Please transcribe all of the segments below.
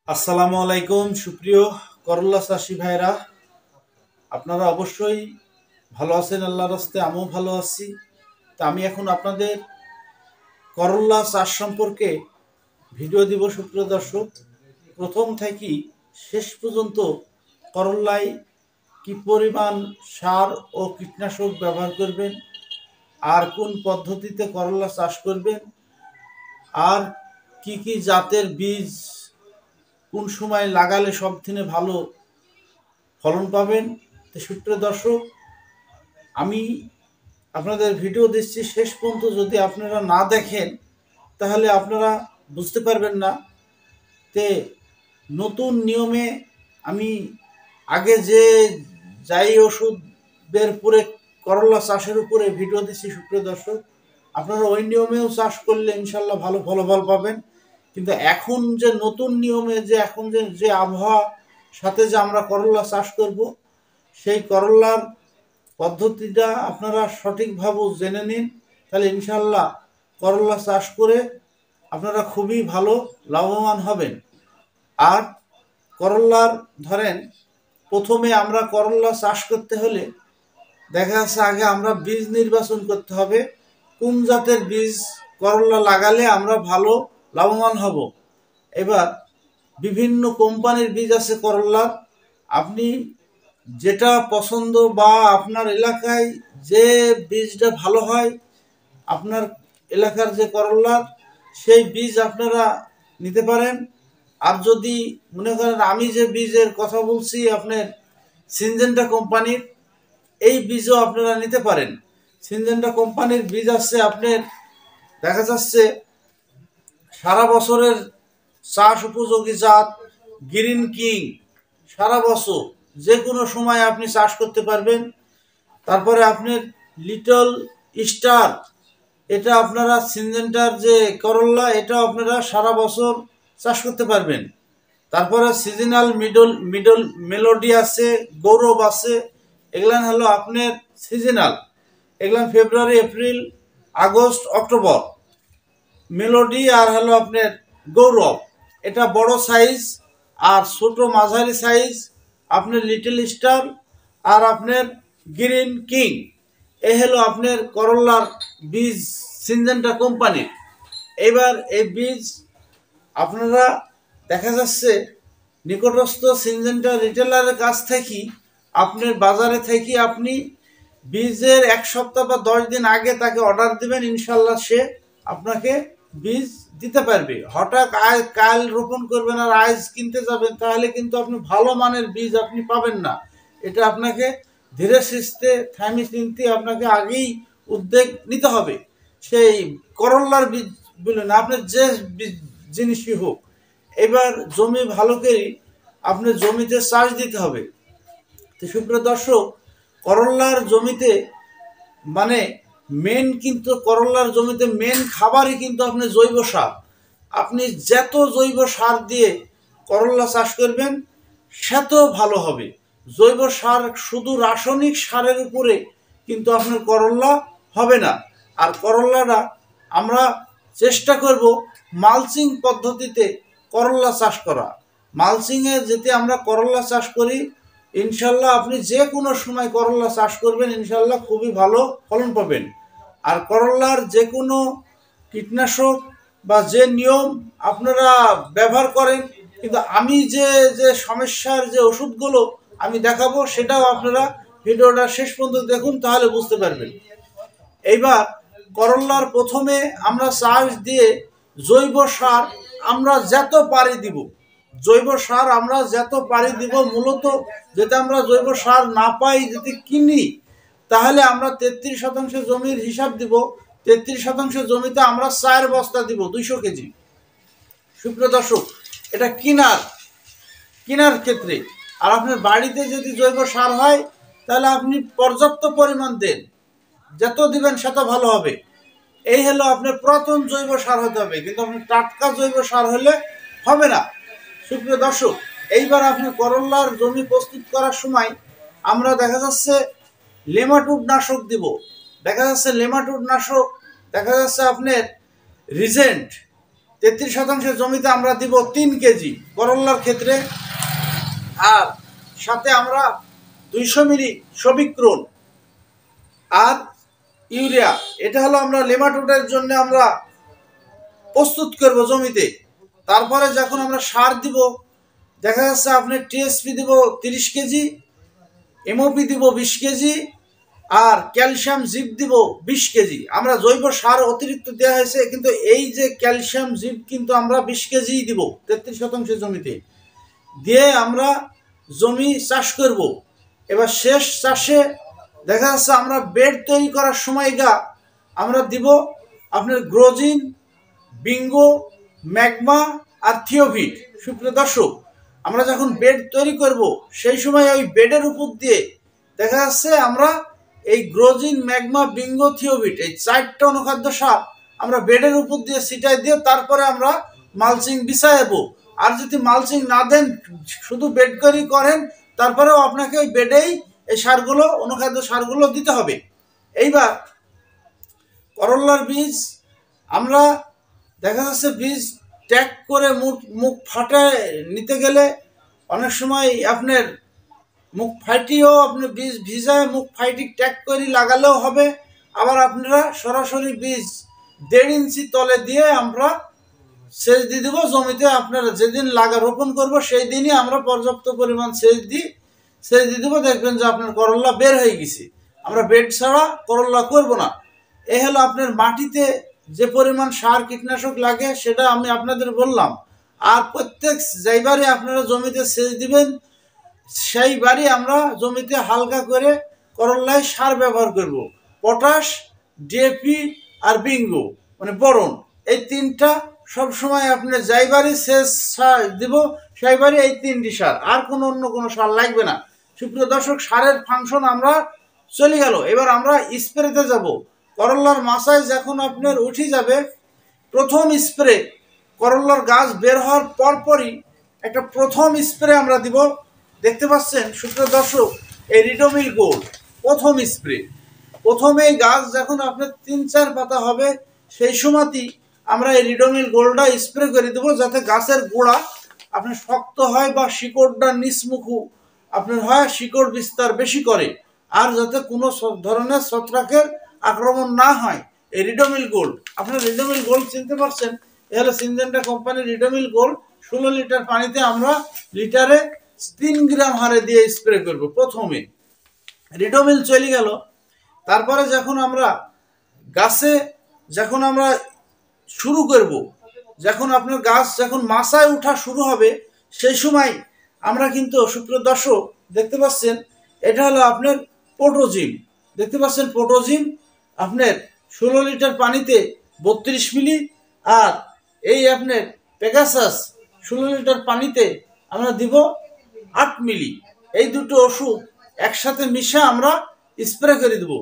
আসসালামু আলাইকুম সুপ্রিয় করল্লা চাষি ভাইরা, আপনারা অবশ্যই ভালো আছেন। আল্লাহর রাস্তে আমিও ভালো আছি। তো আমি এখন আপনাদের করল্লা চাষ সম্পর্কে ভিডিও দিব। সুপ্রিয় দর্শক, প্রথম থেকে শেষ পর্যন্ত করল্লায় কি পরিমাণ সার ও কীটনাশক ব্যবহার করবেন, আর কোন পদ্ধতিতে করল্লা চাষ করবেন, আর কি কি জাতের বীজ কোন সময় লাগালে সবথেকে ভালো ফলন পাবেন। তো সুপ্রিয় দর্শক, আমি আপনাদের ভিডিও দিচ্ছি, শেষ পর্যন্ত যদি আপনারা না দেখেন তাহলে আপনারা বুঝতে পারবেন না। তে নতুন নিয়মে আমি আগে যে যাই ওষুধের উপরে করলা চাষের উপরে ভিডিও দিচ্ছি, সুপ্রিয় দর্শক, আপনারা ওই নিয়মেও চাষ করলে ইনশাল্লাহ ভালো ফলাফল পাবেন। কিন্তু এখন যে নতুন নিয়মে যে এখন যে আবহাওয়া সাথে যে আমরা করলা চাষ করব, সেই করলার পদ্ধতিটা আপনারা সঠিকভাবে জেনে নিন, তাহলে ইনশাল্লাহ করলা চাষ করে আপনারা খুবই ভালো লাভবান হবেন। আর করলার ধরেন প্রথমে আমরা করলা চাষ করতে হলে দেখা যাচ্ছে আগে আমরা বীজ নির্বাচন করতে হবে, কোন জাতের বীজ করলা লাগালে আমরা ভালো লাভবান হব। এবার বিভিন্ন কোম্পানির বীজ আছে করলার, আপনি যেটা পছন্দ বা আপনার এলাকায় যে বীজটা ভালো হয়, আপনার এলাকার যে করলার সেই বীজ আপনারা নিতে পারেন। আর যদি মনে করেন আমি যে বীজের কথা বলছি আপনার সিনজেন্টা কোম্পানির, এই বীজও আপনারা নিতে পারেন। সিনজেন্টা কোম্পানির বীজ আছে আপনার দেখা যাচ্ছে সারা বছরের চাষ উপযোগী জাত গ্রিন কিং, সারা বছর যে কোনো সময় আপনি চাষ করতে পারবেন। তারপরে আপনার লিটল স্টার, এটা আপনারা সিনজেন্টার যে করল্লা, এটা আপনারা সারা বছর চাষ করতে পারবেন। তারপরে সিজনাল মিডল মেলোডি আছে, গৌরব আছে, এগুলান হলো আপনার সিজনাল, এগুলান ফেব্রুয়ারি এপ্রিল আগস্ট অক্টোবর। মেলোডি আর হলো আপনার গৌরব, এটা বড় সাইজ, আর ছোট মাঝারি সাইজ আপনার লিটল স্টার, আর আপনার গ্রিন কিং। এই হলো আপনার করল্লার বীজ সিনজেন্টা কোম্পানির। এবার এই বীজ আপনারা দেখা যাচ্ছে নিকটস্থ সিনজেন্টা রিটেলারের কাছ থেকে আপনার বাজারে থেকে আপনি বীজের 1 সপ্তাহ বা 10 দিন আগে তাকে অর্ডার দিবেন, ইনশাল্লাহ সে আপনাকে বীজ দিতে পারবে। হঠাৎ কাল রোপণ করবেন আর আজ কিনতে যাবেন, তাহলে কিন্তু আপনি ভালো মানের বীজ আপনি পাবেন না। এটা আপনাকে ধীরে সুস্থে থামি চিনতে আপনাকে আগেই উদ্যোগ নিতে হবে। সেই করল্লার বীজ বললেন আপনার যে জিনিসই হোক, এবার জমি ভালো করে আপনি জমিতে চাষ দিতে হবে। তো সুপ্রিয় দর্শক, করল্লার জমিতে মানে মেন কিন্তু করল্লার জমিতে মেন খাবারই কিন্তু আপনি জৈব সার। আপনি যত জৈব সার দিয়ে করল্লা চাষ করবেন সেত ভালো হবে। জৈব সার শুধু রাসায়নিক সারের উপরে কিন্তু আপনার করল্লা হবে না। আর করল্লাটা আমরা চেষ্টা করব মালচিং পদ্ধতিতে করল্লা চাষ করা। মালচিংয়ে যদি আমরা করল্লা চাষ করি, ইনশাল্লাহ আপনি যে কোনো সময় করল্লা চাষ করবেন, ইনশাল্লাহ খুবই ভালো ফলন পাবেন। আর করল্লার যে কোনো কীটনাশক বা যে নিয়ম আপনারা ব্যবহার করেন, কিন্তু আমি যে যে সমস্যার যে ওষুধগুলো আমি দেখাবো সেটাও আপনারা ভিডিওটা শেষ পর্যন্ত দেখুন, তাহলে বুঝতে পারবেন। এইবার করল্লার প্রথমে আমরা চাষ দিয়ে জৈব সার আমরা যত পারি দিব, জৈব সার আমরা যত পারি দিব। মূলত যদি আমরা জৈব সার না পাই, যদি কিনি, তাহলে আমরা 33% জমির হিসাব দিব। 33% জমিতে আমরা 4 বস্তা দিব 200 কেজি। সুপ্রিয় দর্শক, এটা কিনার ক্ষেত্রে। আর আপনার বাড়িতে যদি জৈব সার হয় তাহলে আপনি পর্যাপ্ত পরিমাণ দেন, যত দিবেন সেত ভালো হবে। এই হলো আপনার পুরাতন জৈব সার হতে হবে, কিন্তু আপনার টাটকা জৈব সার হলে হবে না। সুপ্রিয় দর্শক, এইবার আপনি করল্লার জমি প্রস্তুত করার সময় আমরা দেখা যাচ্ছে লেমাটুড নাশক দিব, দেখা যাচ্ছে লেমাটুড নাশক, দেখা যাচ্ছে আপনার রিজেন্ট। 33 জমিতে আমরা দিব 3 কেজি করল্লার ক্ষেত্রে। আর সাথে আমরা 200 মিলি সবিক্রন আর ইউরিয়া, এটা হলো আমরা নেমাটোডের জন্য আমরা প্রস্তুত করব জমিতে। তারপরে যখন আমরা সার দিব, দেখা যাচ্ছে আপনি টিএসপি দিব 30 কেজি, এমওপি দিব 20 কেজি, আর ক্যালসিয়াম জিপ দিব 20 কেজি। আমরা জৈব সার অতিরিক্ত দেওয়া হয়েছে, কিন্তু এই যে ক্যালসিয়াম জিপ কিন্তু আমরা 20 কেজি দিব 33 জমিতে দিয়ে আমরা জমি চাষ করব। এবার শেষ চাষে দেখা যাচ্ছে আমরা বেড তৈরি করার সময় আমরা দিব আপনার গ্রোজিন, বিঙ্গো, ম্যাগমা আর থিওভিট। সুপ্রিয় দর্শক, আমরা যখন বেড তৈরি করব সেই সময় ওই বেডের উপর দিয়ে দেখা যাচ্ছে আমরা এই গ্রোজিন, ম্যাগমা, বিঙ্গো, থিওভিট এই 4টা অনুখাদ্য সার আমরা বেডের উপর দিয়ে ছিটাই দিয়ে তারপরে আমরা মালচিং বিছাইবো। আর যদি মালচিং না দেন, শুধু বেড তৈরি করেন, তারপরেও আপনাকে ওই বেডেই এই সারগুলো, অনুখাদ্য সারগুলো দিতে হবে। এইবার করল্লার বীজ আমরা দেখা যাচ্ছে বীজ ট্যাগ করে মুখ ফাটে নিতে গেলে অনেক সময় আপনার মুখ ফাটিয়েও আপনি বীজ ভিজায় মুখ ফাইটি ট্যাগ করে লাগালেও হবে। আবার আপনারা সরাসরি বীজ 1.5 ইঞ্চি তলে দিয়ে আমরা সেচ দিয়ে দেবো জমিতে। আপনারা যেদিন রোপণ করবো সেই দিনই আমরা পর্যাপ্ত পরিমাণ সেচ দিয়ে দেবো। দেখবেন যে আপনার করল্লা বের হয়ে গেছে। আমরা বেড ছাড়া করল্লা করব না। এই হলো আপনার মাটিতে যে পরিমাণ সার কীটনাশক লাগে সেটা আমি আপনাদের বললাম। আর প্রত্যেক যেইবারে আপনারা জমিতে সেচ দিবেন সেইবারই আমরা জমিতে হালকা করে করল্লায় সার ব্যবহার করব। পটাশ, ডিএপি আর বিঙ্গো মানে বোরন, এই 3টা সবসময় আপনি যাইবারই সেচ সার দিব সেইবারই এই 3টি সার, আর অন্য কোনো সার লাগবে না। সুপ্রিয় দর্শক, সারের ফাংশন আমরা চলে গেল। এবার আমরা স্প্রেতে যাব। করল্লার মাচায় যখন আপনার উঠে যাবে, প্রথম স্প্রে করল্লার গাছ বের হওয়ার পরপরই একটা প্রথম স্প্রে আমরা দিব। দেখতে পাচ্ছেন সুপ্রিয় দর্শক, এই রিডোমিল গোল্ড প্রথম স্প্রে। প্রথমেই গাছ যখন আপনার 3-4 পাতা হবে সেই সময়তেই আমরা এই রিডোমিল গোল্ডটা স্প্রে করে দেবো, যাতে গাছের গোড়া আপনার শক্ত হয় বা শিকড়টা নিচমুখু আপনার হয়, শিকড় বিস্তার বেশি করে, আর যাতে কোনো ধরনের ছত্রাকের আক্রমণ না হয়। এই রিডোমিল গোল্ড, আপনার রিডোমিল গোল্ড চিনতে পারছেন, এ হলো সিনজেন্টা কোম্পানির রিডোমিল গোল্ড। 16 লিটার পানিতে আমরা লিটারে 3 গ্রাম হারে দিয়ে স্প্রে করব। প্রথমে রিডোমিল চলে গেল। তারপরে যখন আমরা গাছে যখন আমরা শুরু করব, যখন আপনার গাছ যখন মাচায় ওঠা শুরু হবে সেই সময় আমরা কিন্তু সুপ্রিয় দর্শক দেখতে পাচ্ছেন, এটা হলো আপনার পোটোজিম। দেখতে পাচ্ছেন পোটোজিম আপনার 16 লিটার পানিতে 32 মিলি, আর এই আপনার পেগাসাস 16 লিটার পানিতে আমরা দিব 8 মিলি। এই দুটো ওষুধ একসাথে মিশে আমরা স্প্রে করে দেব।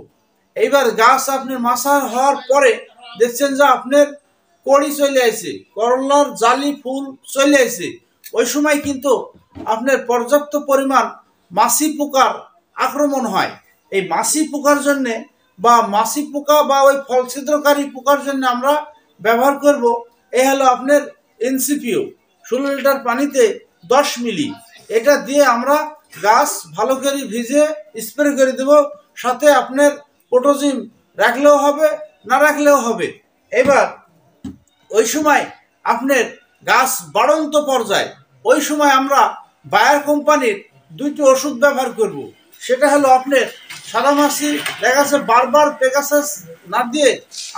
এইবার গাছ আপনার মাচা হওয়ার পরে দেখছেন যে আপনার কড়ি চলে আসে, করল্লার জালি ফুল চলে আসে, ওই সময় কিন্তু আপনার পর্যাপ্ত পরিমাণ মাছি পোকার আক্রমণ হয়। এই মাছি পোকার জন্যে বা মাছি পোকা বা ওই ফল ছিদ্রকারী পোকার জন্য আমরা ব্যবহার করব এই হলো আপনার এনসিপিও 16 লিটার পানিতে 10 মিলি। এটা দিয়ে আমরা গাছ ভালো করে ভিজে স্প্রে করে দেব। সাথে আপনার পোটোজিম রাখলেও হবে, না রাখলেও হবে। এবার ওই সময় আপনার গাছ বাড়ন্ত পর্যায়ে ওই সময় আমরা বায়ার কোম্পানির 2টি ওষুধ ব্যবহার করব। সেটা হলো আপনার সাদামাছি, দেখা যাচ্ছে বারবার পেগাসাস না দিয়ে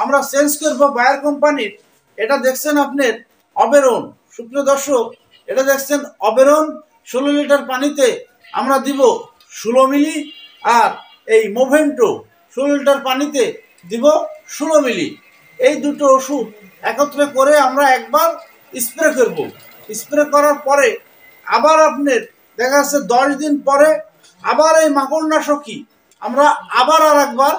আমরা চেঞ্জ করব বায়ার কোম্পানির। এটা দেখছেন আপনার অবেরন। সুপ্রিয় দর্শক, এটা দেখছেন অবেরন 16 লিটার পানিতে আমরা দিব 16 মিলি, আর এই মোভেন্টো 16 লিটার পানিতে দিব 16 মিলি। এই দুটো ওষুধ একত্রে করে আমরা একবার স্প্রে করব। স্প্রে করার পরে আবার আপনার দেখা যাচ্ছে 10 দিন পরে আবার এই মাকড়নাশকই আমরা আবার আর একবার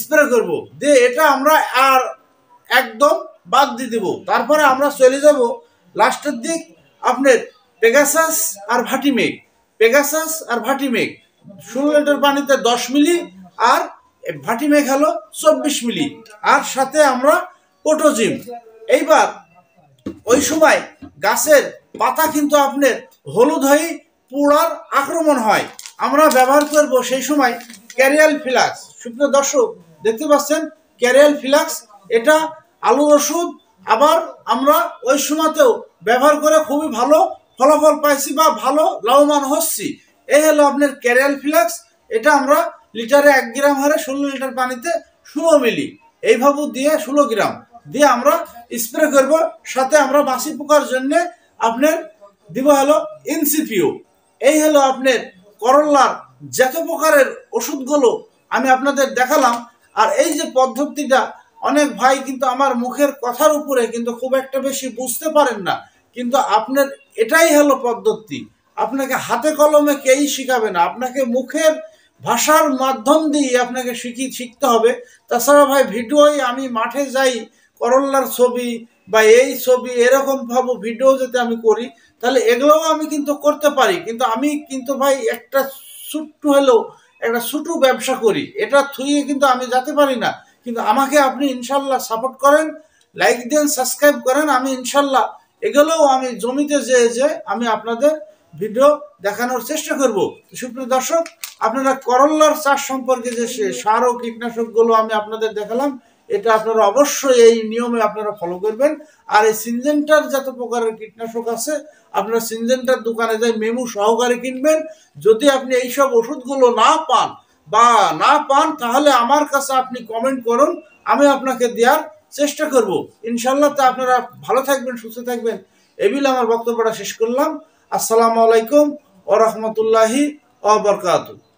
স্প্রে করব, দিয়ে এটা আমরা আর একদম বাদ দিয়ে দেব। তারপরে আমরা চলে যাব লাস্টের দিক আপনার পেগাসাস আর ভাটিমেক। পেগাসাস আর ভাটিমেক 16 লিটার পানিতে 10 মিলি, আর ভাটিমেক হলো 24 মিলি, আর সাথে আমরা পোটোজিম। এইবার ওই সময় গাছের পাতা কিন্তু আপনার হলুদ হয়ে পোড়ার আক্রমণ হয়। আমরা ব্যবহার করব সেই সময় ক্যারিয়াল ফ্লাক্স। সুপ্রিয় দর্শক দেখতে পাচ্ছেন ক্যারিয়াল ফ্লাক্স, এটা আলুর ওষুধ। আবার আমরা ওই সময়তেও ব্যবহার করে খুবই ভালো ফলাফল পাইছি বা ভালো লাভবান হচ্ছি। এই হলো আপনার ক্যারিয়াল ফ্লাক্স। এটা আমরা লিটারে 1 গ্রাম হারে 16 লিটার পানিতে 16 মিলি এইভাবে দিয়ে 16 গ্রাম দিয়ে আমরা স্প্রে করব। সাথে আমরা মাছি পোকার জন্য আপনার দিব হলো ইনসিপিও। এই হলো আপনার করল্লার যত প্রকারের ওষুধগুলো আমি আপনাদের দেখালাম। আর এই যে পদ্ধতিটা অনেক ভাই কিন্তু আমার মুখের কথার উপরে কিন্তু খুব একটা বেশি বুঝতে পারেন না, কিন্তু আপনার এটাই হলো পদ্ধতি। আপনাকে হাতে কলমে কেউই শিখাবে না, আপনাকে মুখের ভাষার মাধ্যম দিয়ে আপনাকে শিখতে হবে। তাছাড়া ভাই ভিডিওই আমি মাঠে যাই করল্লার ছবি বা এই ছবি এরকম ভাবে ভিডিও যদি আমি করি তাহলে এগুলোও আমি কিন্তু করতে পারি, কিন্তু আমি কিন্তু ভাই একটা ছোট্ট হলেও একটা ছোট ব্যবসা করি, এটা থুয়ে কিন্তু আমি যেতে পারি না। কিন্তু আমাকে আপনি ইনশাল্লাহ সাপোর্ট করেন, লাইক দেন, সাবস্ক্রাইব করেন। আমি ইনশাল্লাহ এগুলোও আমি জমিতে যে আমি আপনাদের ভিডিও দেখানোর চেষ্টা করব। সুপ্রিয় দর্শক, আপনারা করল্লার চাষ সম্পর্কে যে সার ও কীটনাশকগুলো আমি আপনাদের দেখালাম, এটা আপনারা অবশ্যই এই নিয়মে আপনারা ফলো করবেন। আর এই সিনজেন্টার যত প্রকারের কীটনাশক আছে আপনারা সিনজেন্টার দোকানে যাই মেমু সহকারে কিনবেন। যদি আপনি এইসব ওষুধগুলো না পান তাহলে আমার কাছে আপনি কমেন্ট করুন, আমি আপনাকে দেওয়ার চেষ্টা করব ইনশাল্লাহ। তা আপনারা ভালো থাকবেন, সুস্থ থাকবেন। এবিল আমার বক্তব্যটা শেষ করলাম। আসসালামু আলাইকুম ওয়া রাহমাতুল্লাহি ওয়া বারাকাতুহু।